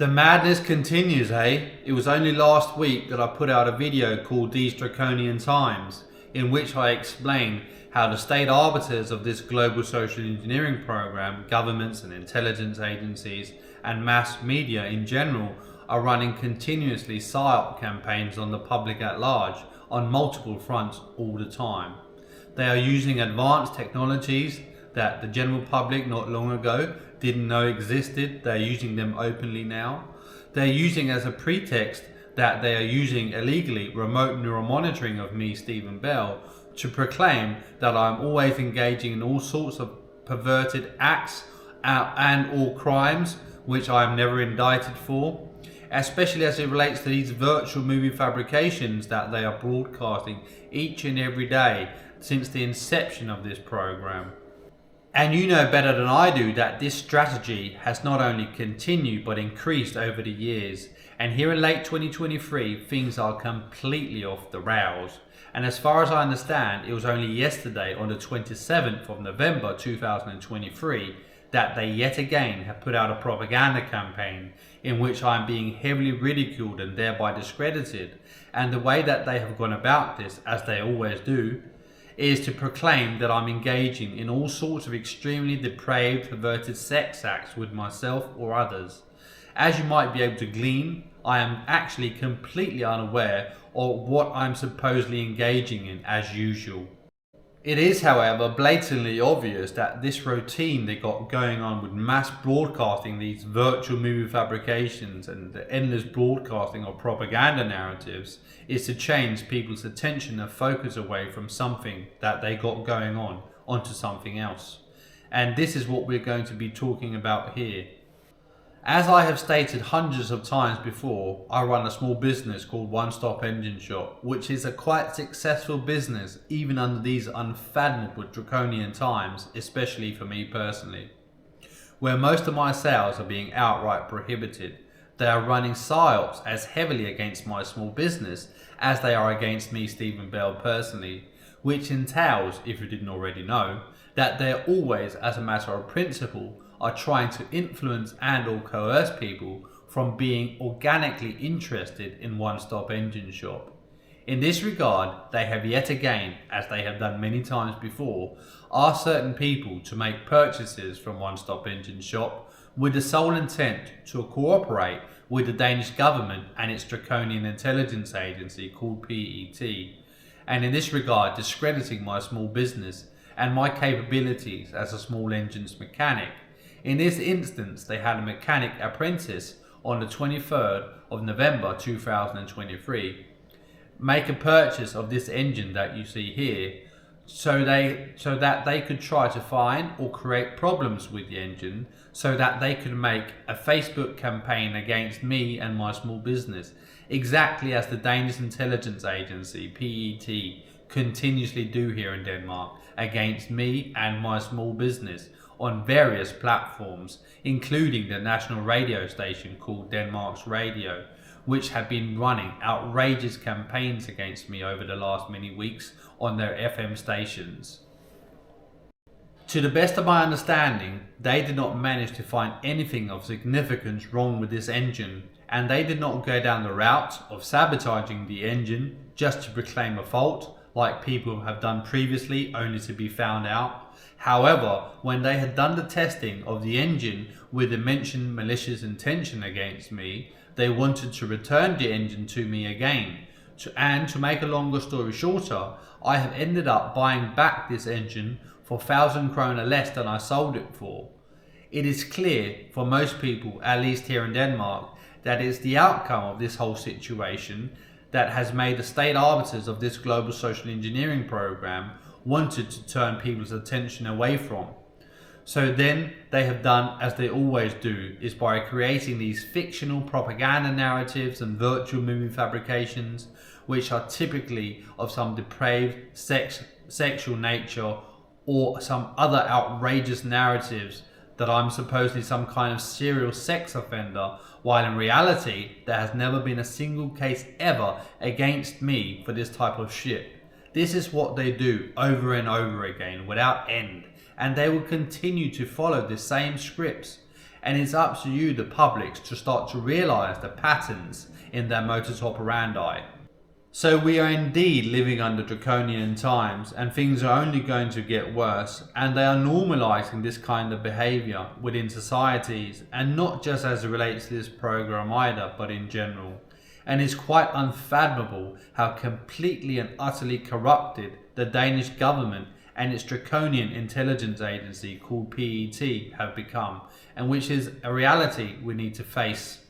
The madness continues, eh? It was only last week that I put out a video called These Draconian Times, in which I explained how the state arbiters of this global social engineering program, governments and intelligence agencies, and mass media in general, are running continuously Psyops campaigns on the public at large, on multiple fronts all the time. They are using advanced technologies that the general public not long ago didn't know existed. They're using them openly now. They're using as a pretext that they are using illegally remote neural monitoring of me, Stephen Bell, to proclaim that I'm always engaging in all sorts of perverted acts and or crimes which I am never indicted for, especially as it relates to these virtual movie fabrications that they are broadcasting each and every day since the inception of this program. And you know better than I do that this strategy has not only continued but increased over the years. And here in late 2023, things are completely off the rails. And as far as I understand, it was only yesterday on the 27th of November 2023 that they yet again have put out a propaganda campaign in which I am being heavily ridiculed and thereby discredited. And the way that they have gone about this, as they always do, is to proclaim that I'm engaging in all sorts of extremely depraved, perverted sex acts with myself or others. As you might be able to glean, I am actually completely unaware of what I'm supposedly engaging in as usual. It is, however, blatantly obvious that this routine they got going on with mass broadcasting these virtual movie fabrications and the endless broadcasting of propaganda narratives is to change people's attention and focus away from something that they got going on onto something else. And this is what we're going to be talking about here. As I have stated hundreds of times before, I run a small business called One Stop Engine Shop, which is a quite successful business even under these unfathomable draconian times, especially for me personally. Where most of my sales are being outright prohibited, they are running Psyops as heavily against my small business as they are against me, Stephen Bell, personally, which entails, if you didn't already know, that they're always, as a matter of principle, are trying to influence and or coerce people from being organically interested in One Stop Engine Shop. In this regard, they have yet again, as they have done many times before, asked certain people to make purchases from One Stop Engine Shop with the sole intent to cooperate with the Danish government and its Draconian intelligence agency called PET, and in this regard discrediting my small business and my capabilities as a small engines mechanic. In this instance, they had a mechanic apprentice on the 23rd of November 2023 make a purchase of this engine that you see here so that they could try to find or create problems with the engine so that they could make a Facebook campaign against me and my small business, exactly as the Danish intelligence agency PET continuously do here in Denmark against me and my small business on various platforms, including the national radio station called Denmark's Radio, which have been running outrageous campaigns against me over the last many weeks on their FM stations. To the best of my understanding, they did not manage to find anything of significance wrong with this engine, and they did not go down the route of sabotaging the engine just to proclaim a fault, like people have done previously only to be found out. However, when they had done the testing of the engine with the mentioned malicious intention against me, they wanted to return the engine to me again. And to make a longer story shorter, I have ended up buying back this engine for 1,000 kroner less than I sold it for. It is clear for most people, at least here in Denmark, that it's the outcome of this whole situation that has made the state arbiters of this global social engineering program wanted to turn people's attention away from. So then they have done as they always do, is by creating these fictional propaganda narratives and virtual movie fabrications, which are typically of some depraved sexual nature or some other outrageous narratives that I'm supposedly some kind of serial sex offender, while in reality there has never been a single case ever against me for this type of shit. This is what they do over and over again without end, and they will continue to follow the same scripts. and it's up to you, the public, to start to realise the patterns in their modus operandi. So we are indeed living under draconian times, and things are only going to get worse, and they are normalising this kind of behaviour within societies, and not just as it relates to this program either, but in general. And it's quite unfathomable how completely and utterly corrupted the Danish government and its draconian intelligence agency called PET have become, and which is a reality we need to face.